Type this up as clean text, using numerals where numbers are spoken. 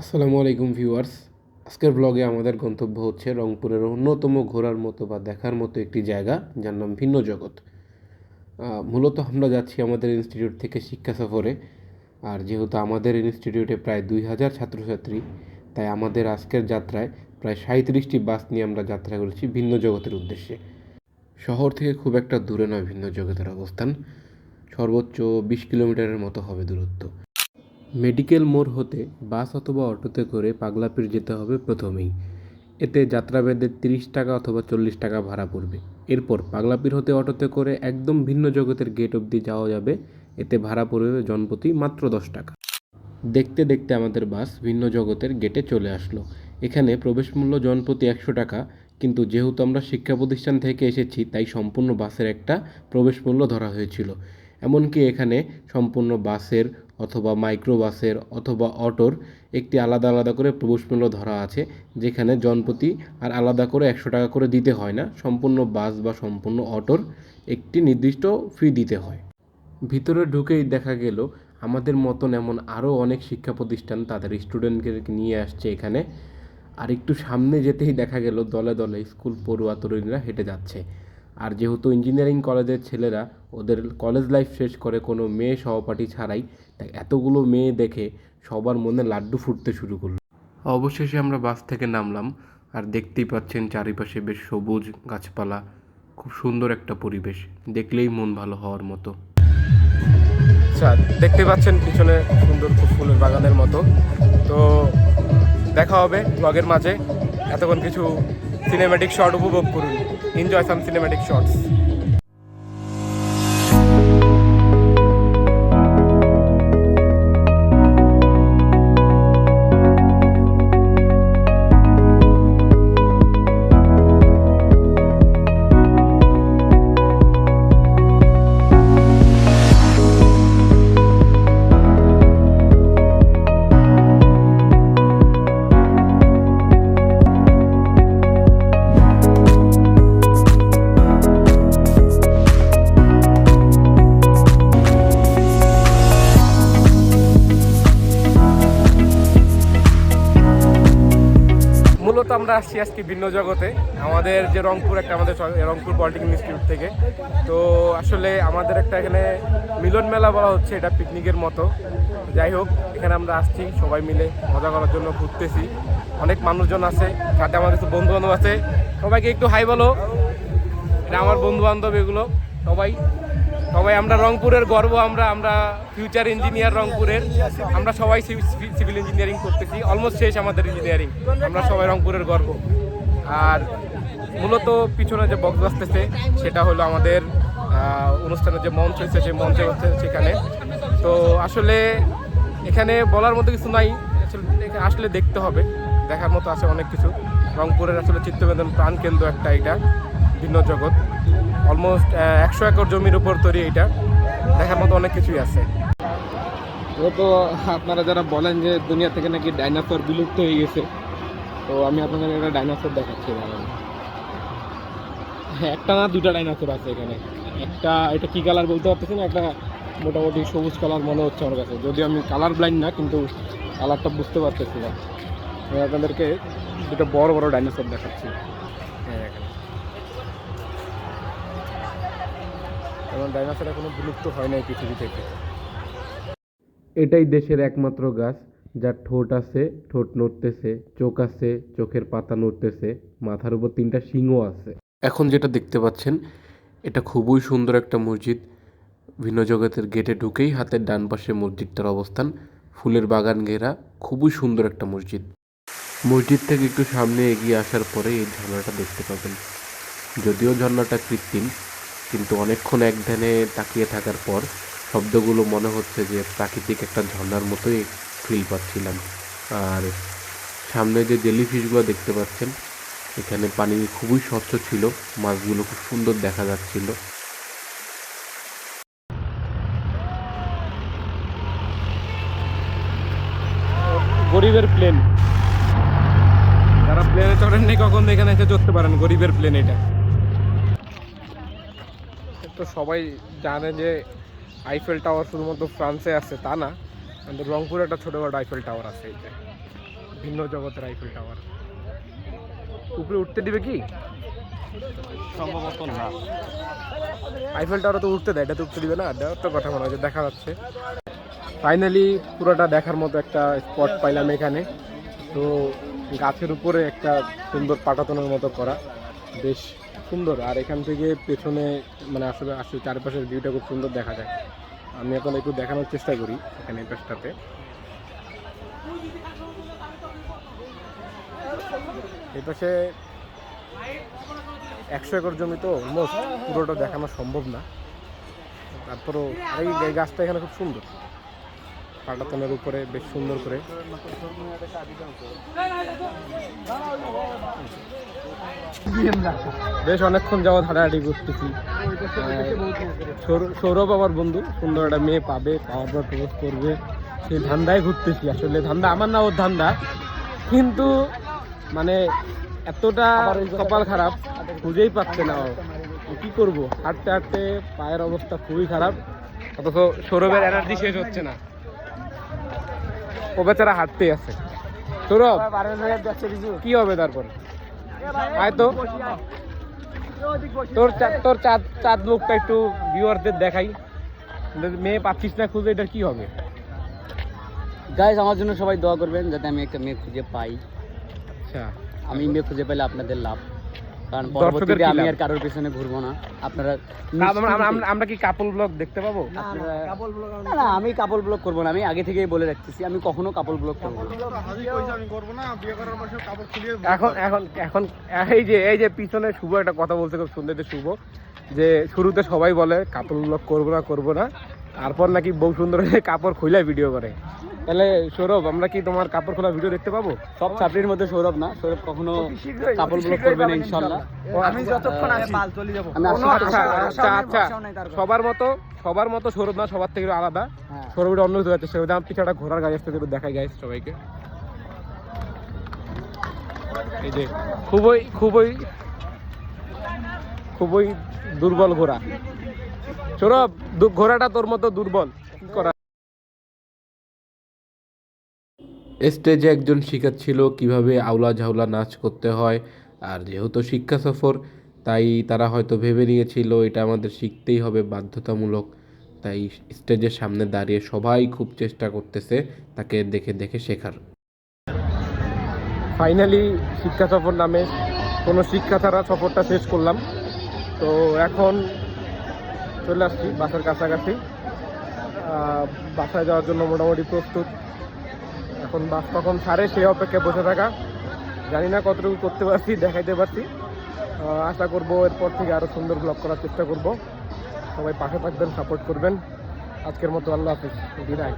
আসসালামু আলাইকুম ভিউয়ার্স। আজকের ব্লগে আমাদের গন্তব্য হচ্ছে রংপুরের অন্যতম ঘোরার মতো বা দেখার মতো একটি জায়গা, যার নাম ভিন্ন জগৎ। মূলত আমরা যাচ্ছি আমাদের ইনস্টিটিউট থেকে শিক্ষা সফরে। আর যেহেতু আমাদের ইনস্টিটিউটে প্রায় 2000 ছাত্রছাত্রী, তাই আমাদের আজকের যাত্রায় প্রায় 37টি বাস নিয়ে আমরা যাত্রা করেছি ভিন্ন জগতের উদ্দেশ্যে। শহর থেকে খুব একটা দূরে নয় ভিন্ন জগতের অবস্থান, সর্বোচ্চ 20 কিলোমিটারের মতো হবে দূরত্ব। মেডিকেল মোড় হতে বাস অথবা অটোতে করে পাগলাপীর যেতে হবে প্রথমেই। এতে যাত্রাভেদে 30 টাকা অথবা 40 টাকা ভাড়া পড়বে। এরপর পাগলাপীর হতে অটোতে করে একদম ভিন্ন জগতের গেট অবধি যাওয়া যাবে। এতে ভাড়া পড়বে জনপ্রতি মাত্র 10 টাকা। দেখতে দেখতে আমাদের বাস ভিন্ন জগতের গেটে চলে আসলো। এখানে প্রবেশ মূল্য জনপ্রতি 100 টাকা, কিন্তু যেহেতু আমরা শিক্ষা প্রতিষ্ঠান থেকে এসেছি তাই সম্পূর্ণ বাসের একটা প্রবেশ মূল্য ধরা হয়েছিল। এমনকি এখানে সম্পূর্ণ বাসের অথবা মাইক্রো বাসের অথবা অটোর একটি আলাদা আলাদা করে প্রবেশ মূল্য ধরা আছে, যেখানে জনপ্রতি আর আলাদা করে 100 টাকা করে দিতে হয় না। সম্পূর্ণ বাস বা সম্পূর্ণ অটোর একটি নির্দিষ্ট ফি দিতে হয়। ভিতরে ঢুকেই দেখা গেল আমাদের মতন এমন আরও অনেক শিক্ষা প্রতিষ্ঠান তাদের স্টুডেন্টকে নিয়ে আসছে এখানে। আর একটু সামনে যেতেই দেখা গেল দলে দলে স্কুল পড়ুয়া তরুণীরা হেঁটে যাচ্ছে। আর যেহেতু ইঞ্জিনিয়ারিং কলেজের ছেলেরা ওদের কলেজ লাইফ শেষ করে কোনো মেয়ে সহপাঠী ছাড়াই, তাই এতগুলো মেয়ে দেখে সবার মনে লাড্ডু ফুটতে শুরু করলো। অবশেষে আমরা বাস থেকে নামলাম, আর দেখতেই পাচ্ছেন চারিপাশে বেশ সবুজ গাছপালা, খুব সুন্দর একটা পরিবেশ, দেখলেই মন ভালো হওয়ার মতো। আচ্ছা, দেখতে পাচ্ছেন পিছনে সুন্দর খুব ফুলের বাগানের মতো। তো দেখা হবে ব্লগের মাঝে। এতক্ষণ কিছু সিনেম্যাটিক শট উপভোগ করুন। Enjoy some cinematic shots. মূলত আমরা আসছি আজকে ভিন্ন জগতে, আমাদের যে রংপুর একটা আমাদের রংপুর পলিটেকনিক ইনস্টিটিউট থেকে। তো আসলে আমাদের একটা এখানে মিলন মেলা বলা হচ্ছে, এটা পিকনিকের মতো। যাই হোক, এখানে আমরা আসছি সবাই মিলে মজা করার জন্য, ঘুরতেছি। অনেক মানুষজন আছে, সাথে আমার কিছু বন্ধু বান্ধব আছে। সবাইকে একটু হাই বলো। এটা আমার বন্ধু বান্ধব, এগুলো সবাই সবাই আমরা রংপুরের গর্ব। আমরা ফিউচার ইঞ্জিনিয়ার রংপুরের। আমরা সবাই সিভিল ইঞ্জিনিয়ারিং করতেছি, অলমোস্ট শেষ আমাদের ইঞ্জিনিয়ারিং। আমরা সবাই রংপুরের গর্ব। আর মূলত পিছনে যে বক্স বাজতেছে সেটা হলো আমাদের অনুষ্ঠানের যে মঞ্চ হয়েছে, সেই মঞ্চে হচ্ছে সেখানে। তো আসলে এখানে বলার মতো কিছু নাই, আসলে দেখতে হবে, দেখার মতো আছে অনেক কিছু। রংপুরের আসলে চিত্তবিনোদন প্রাণকেন্দ্র একটা এটা ভিন্ন জগৎ। অলমোস্ট 100 একর জমির উপর তৈরি, এটা দেখার মতো অনেক কিছুই আছে। তো আপনারা যারা বলেন যে দুনিয়া থেকে নাকি ডাইনোসর বিলুপ্ত হয়ে গেছে, তো আমি আপনাদের একটা ডাইনোসর দেখাচ্ছি। হ্যাঁ, একটা না দুটা ডাইনোসর আছে এখানে। একটা, এটা কি কালার বলতে পারতেছি না, একটা মোটামুটি সবুজ কালার মনে হচ্ছে আমার কাছে, যদিও আমি কালার ব্লাইন্ড না, কিন্তু কালারটা বুঝতে পারতেছি না। আমি আপনাদেরকে দুটো বড় বড় ডাইনোসর দেখাচ্ছি। হ্যাঁ, কারণ ডাইনোসর এখনো বিলুপ্ত হয় নাই পৃথিবী থেকে। এটাই দেশের একমাত্র গাছ যার ঠোঁট আছে, ঠোঁট নড়তেছে, চোখ আছে, চোখের পাতা নড়তেছে, মাথার উপর 3টা শিংও আছে। এখন যেটা দেখতে পাচ্ছেন এটা খুবই সুন্দর একটা মসজিদ। ভিন্ন জগতের গেটে ঢুকেই হাতের ডান পাশে মসজিদটার অবস্থান, ফুলের বাগান ঘেরা, খুবই সুন্দর একটা মসজিদ। মসজিদ থেকে একটু সামনে এগিয়ে আসার পরে এই ঝর্ণাটা দেখতে পাবেন। যদিও ঝর্ণাটা কৃত্রিম, কিন্তু অনেকক্ষণ এক ধ্যানে তাকিয়ে থাকার পর শব্দগুলো মনে হচ্ছে যে প্রাকৃতিক একটা ঝর্ণার মতোই ফিল পাচ্ছিলাম। আর সামনে যে জেলিফিশগুলো দেখতে পাচ্ছেন, এখানে পানি খুবই স্বচ্ছ ছিল, মাছগুলো খুব সুন্দর দেখা যাচ্ছিল। গরিবের প্লেন, যারা প্লেনে চড়েননি কখন এখানে এসে চড়তে পারেন, গরিবের প্লেন এটা। তো সবাই জানে যে আইফেল টাওয়ার শুধুমাত্র ফ্রান্সে আছে, তা না, আমাদের রংপুরে একটা ছোটোখাটো আইফেল টাওয়ার আছে। এই যে ভিন্ন জগতের আইফেল টাওয়ার। উপরে উঠতে দিবে কি? সম্ভবত না। আইফেল টাওয়ার তো উঠতে দেয়, এটা তো উঠতে দিবে না, দেওয়ার তো কথা মনে হয়, দেখা যাচ্ছে। ফাইনালি পুরোটা দেখার মতো একটা স্পট পাইলাম এখানে। তো গাছের উপরে একটা সুন্দর পাটাতনের মতো করা, বেশ সুন্দর। আর এখান থেকে পেছনে মানে আসলে আসলে চারপাশের ভিউটা খুব সুন্দর দেখা যায়। আমি এখন একটু দেখানোর চেষ্টা করি এখানে এই পাশটাতে। এই পাশে 100 একর জমি, তো অলমোস্ট পুরোটা দেখানো সম্ভব না। তারপরও এই গাছটা এখানে খুব সুন্দর, পাটাতনের উপরে বেশ সুন্দর করে। বেশ অনেকক্ষণ যাওয়া হাঁটাহাঁটি করতেছি। সৌরভ আমার বন্ধু, সুন্দর একটা মেয়ে পাবে, পাওয়ার পর প্রপোজ করবে, সেই ধান্দায় ঘুরতেছি। আসলে ধান্দা আমার না, ওর ধান্দা, কিন্তু মানে এতটা কপাল খারাপ, খুঁজেই পাচ্ছে না ও। কি করবো, হাঁটতে হাঁটতে পায়ের অবস্থা খুবই খারাপ, অথচ সৌরভের এনার্জি শেষ হচ্ছে না, ও বেচারা হাঁটতেই আছে। সৌরভ কি হবে তারপর? হয়তো তোর চাঁদ মুখটা একটু ভিউয়ারদের দেখাই, মেয়ে পাচ্ছিস না খুঁজে, এটা কি হবে? গাইস, আমার জন্য সবাই দোয়া করবেন যাতে আমি একটা মেয়ে খুঁজে পাই। আচ্ছা, আমি মেয়ে খুঁজে পেলে আপনাদের লাভ, কারণ দর্শকদের পরবর্তীতে কি আমি লাভ? আর কারোর পেছনে ঘুরবো না। আপনারা আমরা কি কাপল ব্লগ দেখতে পাবো? না, আমি কাপল ব্লগ করবো না, আমি আগে থেকেই বলে রাখতেছি আমি কখনো কাপল ব্লগ করবো না। এখন এখন এখন এই যে পিছনে শুভ একটা কথা বলছে, খুব সুন্দর শুভ, যে শুরুতে সবাই বলে কাপল ব্লগ করবো না, তারপর নাকি বউ সুন্দর হয়ে কাপড় খুলে ভিডিও করে। তাহলে সৌরভ, আমরা কি তোমার কাপড় খোলা ভিডিও দেখতে পাবো? সব ছাত্রীর মধ্যে সৌরভ না, সৌরভ কখনো কাপল ব্লগ করবে না ইনশাআল্লাহ। আমি যতক্ষণ আসি আমি আচ্ছা আচ্ছা আচ্ছা, সবার মতো সৌরভ না, সবার থেকে আলাদা। সৌরভটা অন্য হতে যাচ্ছে, সেটা পিছাটা ঘোড়ার গাছ থেকে একটু দেখাই গাইস সবাইকে। এই যে খুবই খুবই খুবই দুর্বল ঘোড়া। সৌরভ, ঘোড়াটা তোর মতো দুর্বল, কি করা? স্টেজে একজন শিখাচ্ছিল কিভাবে আউলা ঝাউলা নাচ করতে হয়। আর যেহেতু শিক্ষা সফর, তাই তারা হয়তো ভেবে নিয়েছিল এটা আমাদের শিখতেই হবে বাধ্যতামূলক। তাই স্টেজের সামনে দাঁড়িয়ে সবাই খুব চেষ্টা করতেছে তাকে দেখে দেখে শেখার। ফাইনালি শিক্ষা সফর নামে কোনো শিক্ষা ছাড়া সফরটা শেষ করলাম। তো এখন চলে আসছি বাসার কাছাকাছি, বাসায় যাওয়ার জন্য মোটামুটি প্রস্তুত। এখন বাস কখন ছাড়ে সেই অপেক্ষায় বসে থাকা, জানি না কতটুকু করতে পারছি, দেখাইতে পারছি। আশা করবো এরপর থেকে আরও সুন্দর ব্লগ করার চেষ্টা করব। সবাই পাশে থাকবেন, সাপোর্ট করবেন। আজকের মতো আল্লাহ হাফিজ, বিদায়।